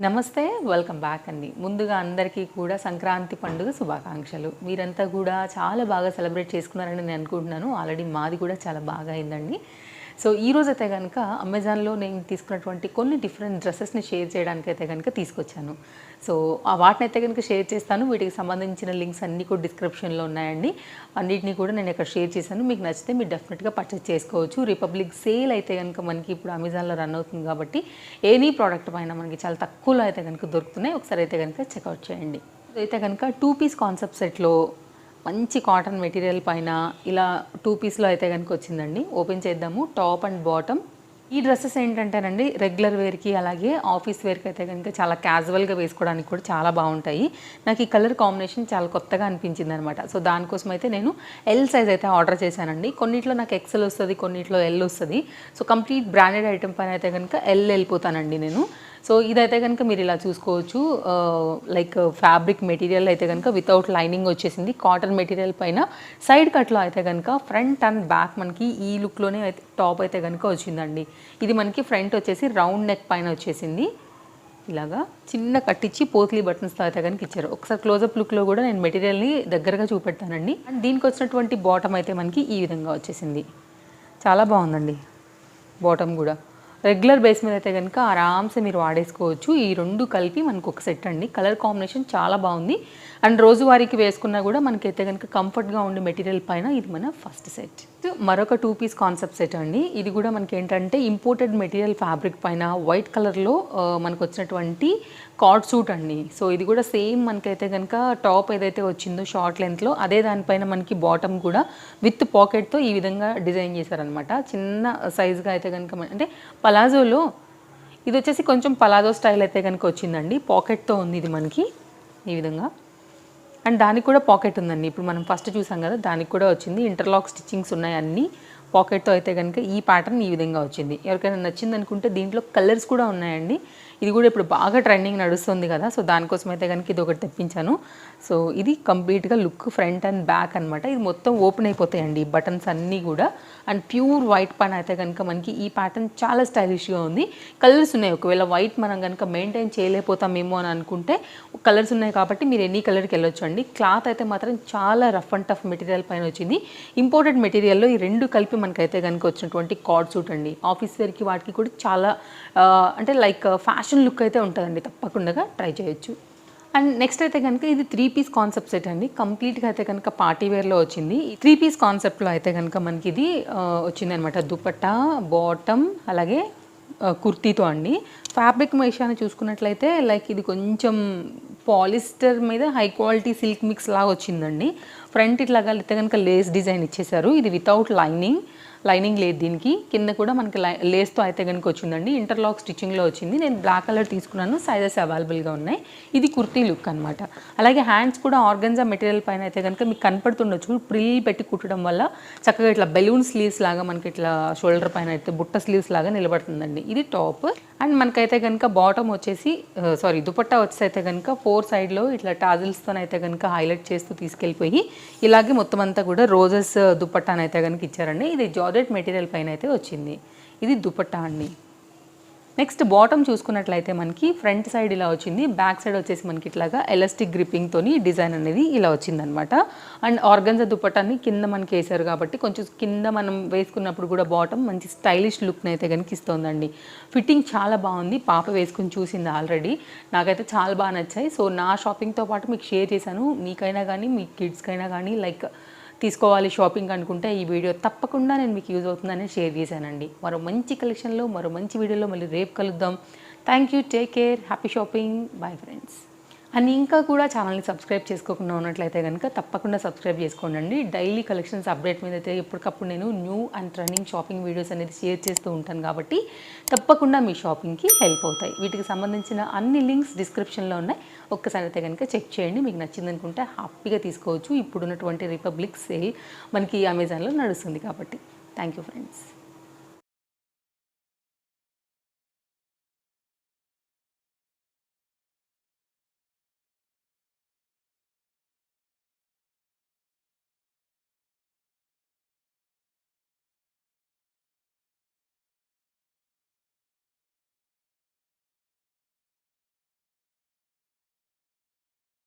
నమస్తే, welcome back అండి. ముందుగా అందరికీ కూడా సంక్రాంతి పండుగ శుభాకాంక్షలు. మీరంతా కూడా చాలా బాగా సెలబ్రేట్ చేసుకున్నారని నేను అనుకుంటున్నాను. ఆల్రెడీ మాది కూడా చాలా బాగా అయిందండి. సో ఈరోజైతే కనుక అమెజాన్లో నేను తీసుకున్నటువంటి కొన్ని డిఫరెంట్ డ్రెస్సెస్ని షేర్ చేయడానికైతే కనుక తీసుకొచ్చాను. సో వాటినైతే కనుక షేర్ చేస్తాను. వీటికి సంబంధించిన లింక్స్ అన్నీ కూడా డిస్క్రిప్షన్లో ఉన్నాయండి. అన్నిటినీ కూడా నేను ఇక్కడ షేర్ చేశాను. మీకు నచ్చితే మీరు డెఫినెట్గా పర్చేస్ చేసుకోవచ్చు. రిపబ్లిక్ సేల్ అయితే కనుక మనకి ఇప్పుడు అమెజాన్లో రన్ అవుతుంది కాబట్టి ఎనీ ప్రోడక్ట్ పైన మనకి చాలా తక్కువలో అయితే కనుక దొరుకుతున్నాయి. ఒకసారి అయితే కనుక చెక్అవుట్ చేయండి. అయితే కనుక 2 పీస్ కాన్సెప్ట్ సెట్లో మంచి కాటన్ మెటీరియల్ పైన ఇలా 2 పీస్లో అయితే కనుక వచ్చిందండి. ఓపెన్ చేద్దాము. Top and bottom. ఈ డ్రెస్సెస్ ఏంటంటేనండి రెగ్యులర్ వేర్కి అలాగే ఆఫీస్ వేర్కి అయితే కనుక చాలా క్యాజువల్గా వేసుకోవడానికి కూడా చాలా బాగుంటాయి. నాకు ఈ కలర్ కాంబినేషన్ చాలా కొత్తగా అనిపించింది అనమాట. సో దానికోసం అయితే నేను ఎల్ సైజ్ అయితే ఆర్డర్ చేశానండి. కొన్నిట్లో నాకు ఎక్సెల్ వస్తుంది, కొన్నిట్లో ఎల్ వస్తుంది. సో కంప్లీట్ బ్రాండెడ్ ఐటమ్ పైన అయితే కనుక ఎల్ వెళ్ళిపోతానండి నేను. సో ఇదైతే కనుక మీరు ఇలా చూసుకోవచ్చు. లైక్ ఫ్యాబ్రిక్ మెటీరియల్ అయితే కనుక వితౌట్ లైనింగ్ వచ్చేసింది. కాటన్ మెటీరియల్ పైన సైడ్ కట్లో అయితే కనుక ఫ్రంట్ అండ్ బ్యాక్ మనకి ఈ లుక్లోనే అయితే టాప్ అయితే కనుక వచ్చిందండి. ఇది మనకి ఫ్రంట్ వచ్చేసి రౌండ్ నెక్ పైన వచ్చేసింది. ఇలాగా చిన్న కట్టించి పోత్లీ బటన్స్తో అయితే కనుక ఇచ్చారు. ఒకసారి క్లోజప్ లుక్లో కూడా నేను మెటీరియల్ని దగ్గరగా చూపెడతానండి. అండ్ దీనికి వచ్చినటువంటి బాటమ్ అయితే మనకి ఈ విధంగా వచ్చేసింది. చాలా బాగుందండి బాటమ్ కూడా. రెగ్యులర్ బేస్ మీద అయితే కనుక ఆరామ్సే మీరు వాడేసుకోవచ్చు. ఈ రెండు కలిపి మనకు ఒక సెట్ అండి. కలర్ కాంబినేషన్ చాలా బాగుంది. అండ్ రోజువారీకి వేసుకున్నా కూడా మనకైతే కనుక కంఫర్ట్గా ఉండే మెటీరియల్ పైన ఇది మన ఫస్ట్ సెట్. మరొక 2 పీస్ కాన్సెప్ట్ సెట్ అండి. ఇది కూడా మనకి ఏంటంటే ఇంపోర్టెడ్ మెటీరియల్ ఫ్యాబ్రిక్ పైన వైట్ కలర్లో మనకు వచ్చినటువంటి కార్డ్ సూట్ అండి. సో ఇది కూడా సేమ్ మనకైతే కనుక టాప్ ఏదైతే వచ్చిందో షార్ట్ లెంత్లో అదే దానిపైన మనకి బాటమ్ కూడా విత్ పాకెట్తో ఈ విధంగా డిజైన్ చేశారనమాట. చిన్న సైజ్గా అయితే కనుక అంటే పలాజోలో ఇది వచ్చేసి కొంచెం పలాజో స్టైల్ అయితే కనుక వచ్చిందండి. పాకెట్తో ఉంది ఇది మనకి ఈ విధంగా. అండ్ దానికి కూడా పాకెట్ ఉందండి. ఇప్పుడు మనం ఫస్ట్ చూసాం కదా, దానికి కూడా వచ్చింది. ఇంటర్లాక్ స్టిచ్చింగ్స్ ఉన్నాయి అన్నీ. పాకెట్తో అయితే కనుక ఈ ప్యాటర్న్ ఈ విధంగా వచ్చింది. ఎవరికైనా నచ్చింది అనుకుంటే దీంట్లో కలర్స్ కూడా ఉన్నాయండి. ఇది కూడా ఇప్పుడు బాగా ట్రెండింగ్ నడుస్తుంది కదా, సో దానికోసం అయితే కనుక ఇది ఒకటి తెప్పించాను. సో ఇది కంప్లీట్గా లుక్ ఫ్రంట్ అండ్ బ్యాక్ అనమాట. ఇది మొత్తం ఓపెన్ అయిపోతాయండి బటన్స్ అన్నీ కూడా. అండ్ ప్యూర్ వైట్ పైన అయితే కనుక మనకి ఈ ప్యాటర్న్ చాలా స్టైలిష్గా ఉంది. కలర్స్ ఉన్నాయి. ఒకవేళ వైట్ మనం కనుక మెయింటైన్ చేయలేకపోతామేమో అని అనుకుంటే కలర్స్ ఉన్నాయి కాబట్టి మీరు ఎనీ కలర్కి వెళ్ళొచ్చు అండి. క్లాత్ అయితే మాత్రం చాలా రఫ్ అండ్ టఫ్ మెటీరియల్ పైన వచ్చింది. ఇంపోర్టెడ్ మెటీరియల్లో ఈ రెండు కలిపి మనకైతే కనుక వచ్చినటువంటి కార్డ్ సూట్ అండి. ఆఫీస్ వేర్కి వాటికి కూడా చాలా అంటే లైక్ ఫ్యాషన్ లుక్ అయితే ఉంటుందండి. తప్పకుండా ట్రై చేయొచ్చు. అండ్ నెక్స్ట్ అయితే కనుక ఇది 3 పీస్ కాన్సెప్ట్ సెట్ అండి. కంప్లీట్గా అయితే కనుక పార్టీ వేర్లో వచ్చింది. 3 పీస్ కాన్సెప్ట్లో అయితే కనుక మనకి ఇది వచ్చింది అనమాట. దుపట్టా, బాటమ్ అలాగే కుర్తీతో అండి. ఫ్యాబ్రిక్ విషయాన్ని చూసుకున్నట్లయితే లైక్ ఇది కొంచెం పాలిస్టర్ మీద హై క్వాలిటీ సిల్క్ మిక్స్ లాగా వచ్చిందండి. ఫ్రంట్ ఇట్లాగా అయితే కనుక లేస్ డిజైన్ ఇచ్చేసారు. ఇది వితౌట్ లైనింగ్ లేదు దీనికి. కింద కూడా మనకి లేస్తో అయితే కనుక వచ్చిందండి. ఇంటర్లాక్ స్టిచ్చింగ్లో వచ్చింది. నేను బ్లాక్ కలర్ తీసుకున్నాను. సైజెస్ అవైలబుల్గా ఉన్నాయి. ఇది కుర్తీ లుక్ అనమాట. అలాగే హ్యాండ్స్ కూడా ఆర్గన్జా మెటీరియల్ పైన అయితే కనుక మీకు కనపడుతుండొచ్చు. ప్రిల్ పెట్టి కుట్టడం వల్ల చక్కగా ఇట్లా బెలూన్ స్లీవ్స్ లాగా మనకి ఇట్లా షోల్డర్ పైన అయితే బుట్ట స్లీవ్స్ లాగా నిలబడుతుందండి. ఇది టాప్. అండ్ మనకైతే కనుక బాటమ్ వచ్చేసి దుపట్టా వచ్చేసి అయితే కనుక 4 సైడ్లో ఇట్లా టాజిల్స్తో అయితే కనుక హైలైట్ చేస్తూ తీసుకెళ్ళిపోయి ఇలాగే మొత్తం అంతా కూడా రోజెస్ దుపట్టాని అయితే కనుక ఇచ్చారండి. ఇది జార్జెట్ మెటీరియల్ పైన అయితే వచ్చింది. ఇది దుపట్టా అండి. నెక్స్ట్ బాటమ్ చూసుకున్నట్లయితే మనకి ఫ్రంట్ సైడ్ ఇలా వచ్చింది. బ్యాక్ సైడ్ వచ్చేసి మనకి ఇట్లాగా ఎలాస్టిక్ గ్రిప్పింగ్తోని డిజైన్ అనేది ఇలా వచ్చిందనమాట. అండ్ ఆర్గన్జా దుపట్టాని కింద మనకి వేసారు కాబట్టి కొంచెం కింద మనం వేసుకున్నప్పుడు కూడా బాటమ్ మంచి స్టైలిష్ లుక్ని అయితే కనుక ఇస్తుందండి. ఫిట్టింగ్ చాలా బాగుంది. పాప వేసుకుని చూసింది ఆల్రెడీ. నాకైతే చాలా బాగా నచ్చాయి. సో నా షాపింగ్తో పాటు మీకు షేర్ చేశాను. మీకైనా కానీ మీ కిడ్స్కైనా కానీ లైక్ తీసుకోవాలి షాపింగ్ అనుకుంటే ఈ వీడియో తప్పకుండా నేను మీకు యూజ్ అవుతుందని షేర్ చేశానండి. మరో మంచి కలెక్షన్లో మరో మంచి వీడియోలో మళ్ళీ రేపు కలుద్దాం. Thank you. Take care. Happy shopping. Bye friends. And ఇంకా కూడా ఛానల్ని సబ్స్క్రైబ్ చేసుకోకుండా ఉన్నట్లయితే కనుక తప్పకుండా సబ్స్క్రైబ్ చేసుకోండి. డైలీ కలెక్షన్స్ అప్డేట్ మీద అయితే ఎప్పటికప్పుడు నేను new and trending shopping videos అనేది షేర్ చేస్తూ ఉంటాను కాబట్టి తప్పకుండా మీ షాపింగ్కి హెల్ప్ అవుతాయి. వీటికి సంబంధించిన అన్ని లింక్స్ డిస్క్రిప్షన్లో ఉన్నాయి. ఒక్కసారి అయితే కనుక చెక్ చేయండి. మీకు నచ్చింది అనుకుంటే హ్యాపీగా తీసుకోవచ్చు. ఇప్పుడున్నటువంటి రిపబ్లిక్ సేల్ మనకి అమెజాన్లో నడుస్తుంది కాబట్టి. Thank you friends.